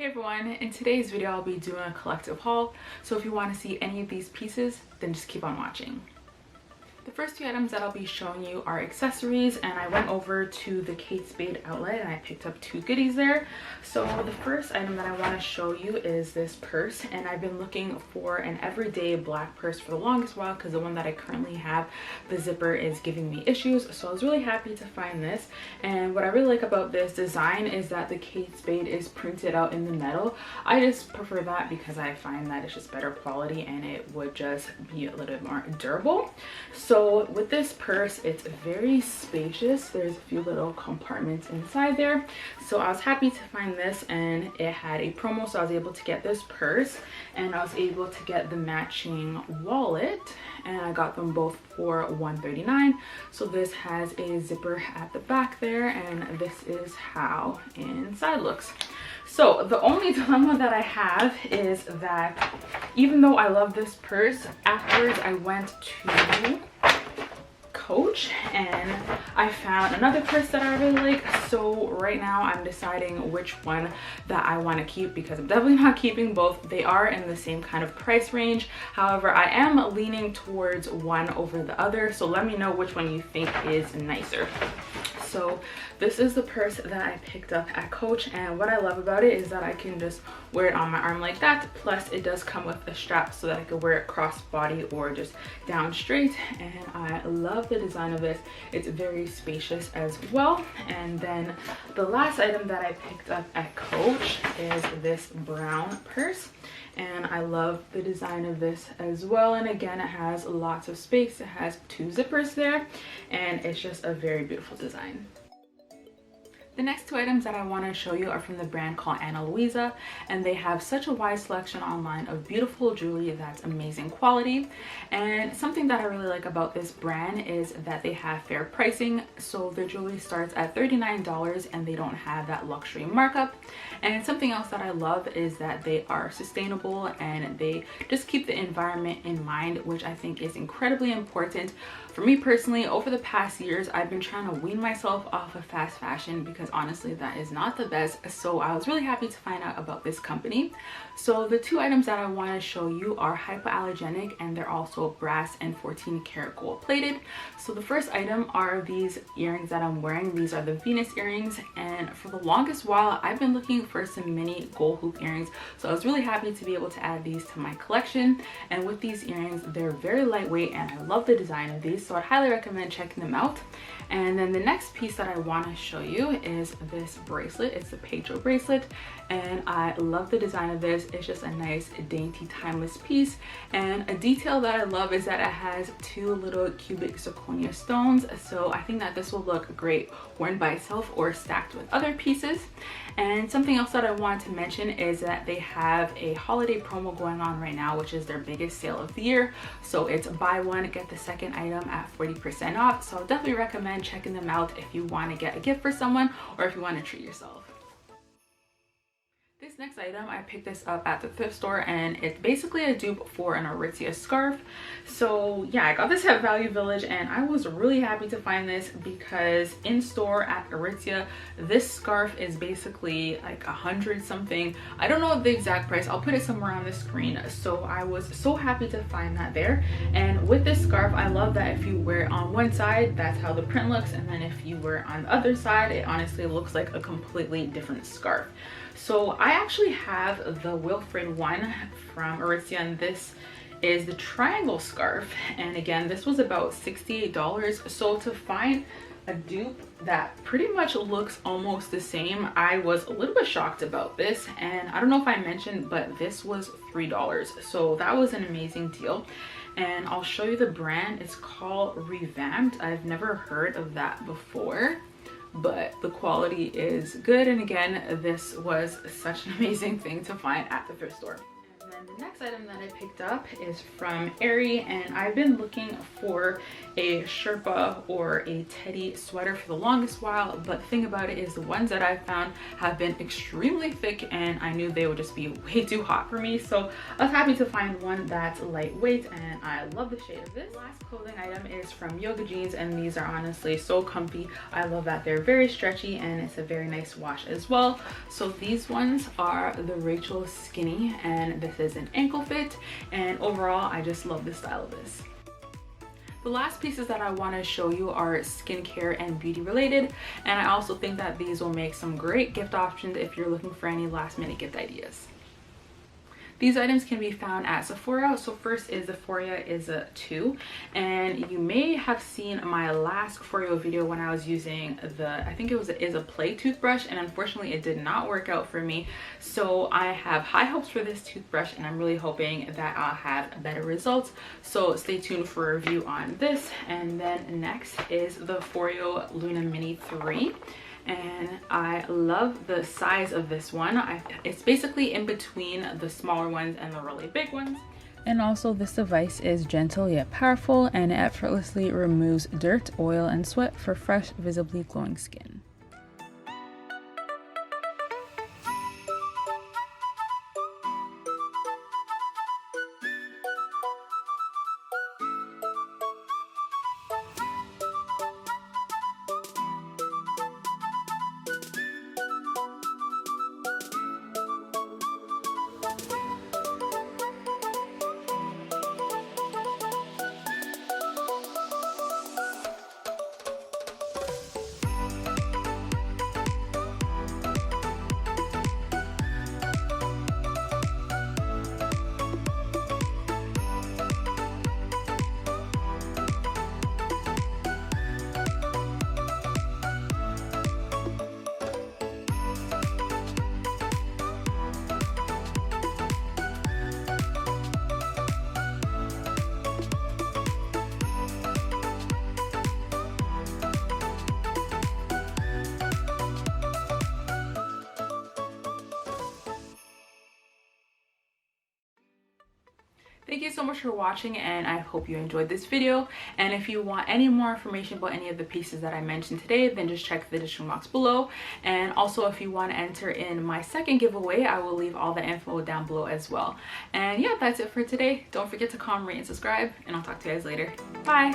Hey everyone, in today's video I'll be doing a collective haul, so if you want to see any of these pieces, then just keep on watching. The first two items that I'll be showing you are accessories, and I went over to the Kate Spade outlet and I picked up two goodies there. So the first item that I want to show you is this purse, and I've been looking for an everyday black purse for the longest while because the one that I currently have, the zipper is giving me issues. So I was really happy to find this, and what I really like about this design is that the Kate Spade is printed out in the metal. I just prefer that because I find that it's just better quality and it would just be a little bit more durable. So with this purse, it's very spacious. There's a few little compartments inside there. So I was happy to find this, and it had a promo, so I was able to get this purse and I was able to get the matching wallet, and I got them both for $139. So this has a zipper at the back there, and this is how inside looks. So the only dilemma that I have is that even though I love this purse, afterwards I went to Coach and I found another purse that I really like. So right now I'm deciding which one that I want to keep because I'm definitely not keeping both. They are in the same kind of price range. However, I am leaning towards one over the other. So let me know which one you think is nicer. So this is the purse that I picked up at Coach, and what I love about it is that I can just wear it on my arm like that. Plus it does come with a strap so that I can wear it cross body or just down straight, and I love the design of this. It's very spacious as well. And then the last item that I picked up at Coach is this brown purse, and I love the design of this as well. And again, it has lots of space. It has two zippers there, and it's just a very beautiful design. The next two items that I want to show you are from the brand called Luisa, and they have such a wide selection online of beautiful jewelry that's amazing quality. And something that I really like about this brand is that they have fair pricing. So their jewelry starts at $39 and they don't have that luxury markup. And something else that I love is that they are sustainable and they just keep the environment in mind, which I think is incredibly important. For me personally, over the past years, I've been trying to wean myself off of fast fashion because honestly, that is not the best. So I was really happy to find out about this company. So the two items that I want to show you are hypoallergenic, and they're also brass and 14 karat gold plated. So the first item are these earrings that I'm wearing. These are the Venus earrings, and for the longest while, I've been looking for some mini gold hoop earrings. So I was really happy to be able to add these to my collection. And with these earrings, they're very lightweight and I love the design of these. So I'd highly recommend checking them out. And then the next piece that I want to show you is this bracelet. It's the Pedro bracelet, and I love the design of this. It's just a nice, dainty, timeless piece. And a detail that I love is that it has two little cubic zirconia stones. So I think that this will look great worn by itself or stacked with other pieces. And something else that I want to mention is that they have a holiday promo going on right now, which is their biggest sale of the year. So it's buy one, get the second item at 40% off. So I'll definitely recommend checking them out if you want to get a gift for someone or if you want to treat yourself. This next item, I picked this up at the thrift store, and it's basically a dupe for an Aritiza scarf. So yeah, I got this at Value Village and I was really happy to find this because in store at Aritiza, this scarf is basically like 100 something. I don't know the exact price. I'll put it somewhere on the screen. So I was so happy to find that there. And with this scarf, I love that if you wear it on one side, that's how the print looks, and then if you wear it on the other side, it honestly looks like a completely different scarf. So I actually have the Wilfred one from Aritiza, and this is the triangle scarf. And again, this was about $68. So to find a dupe that pretty much looks almost the same, I was a little bit shocked about this. And I don't know if I mentioned, but this was $3. So that was an amazing deal. And I'll show you the brand. It's called Revamped. I've never heard of that before, but the quality is good. And again, this was such an amazing thing to find at the thrift store. And then the next item that I picked up is from Aerie, and I've been looking for a Sherpa or a teddy sweater for the longest while, but the thing about it is the ones that I've found have been extremely thick and I knew they would just be way too hot for me. So I was happy to find one that's lightweight, and I love the shade of this. The last clothing item is from Yoga Jeans, and these are honestly so comfy. I love that they're very stretchy and it's a very nice wash as well. So these ones are the Rachel Skinny, and this is an ankle fit, and overall I just love the style of this. The last pieces that I want to show you are skincare and beauty related, and I also think that these will make some great gift options if you're looking for any last minute gift ideas. These items can be found at Foreo. So first is the Foreo is a 2, and you may have seen my last Foreo video when I was using the, I think it was a Play toothbrush, and unfortunately it did not work out for me. So I have high hopes for this toothbrush, and I'm really hoping that I'll have better results. So stay tuned for a review on this. And then next is the Foreo Luna Mini 3. And I love the size of this one. It's basically in between the smaller ones and the really big ones. And also this device is gentle yet powerful, and it effortlessly removes dirt, oil, and sweat for fresh, visibly glowing skin. Thank you so much for watching, and I hope you enjoyed this video. And if you want any more information about any of the pieces that I mentioned today, then just check the description box below. And also, if you want to enter in my second giveaway, I will leave all the info down below as well. And yeah, that's it for today. Don't forget to comment, rate, and subscribe, and I'll talk to you guys later. Bye!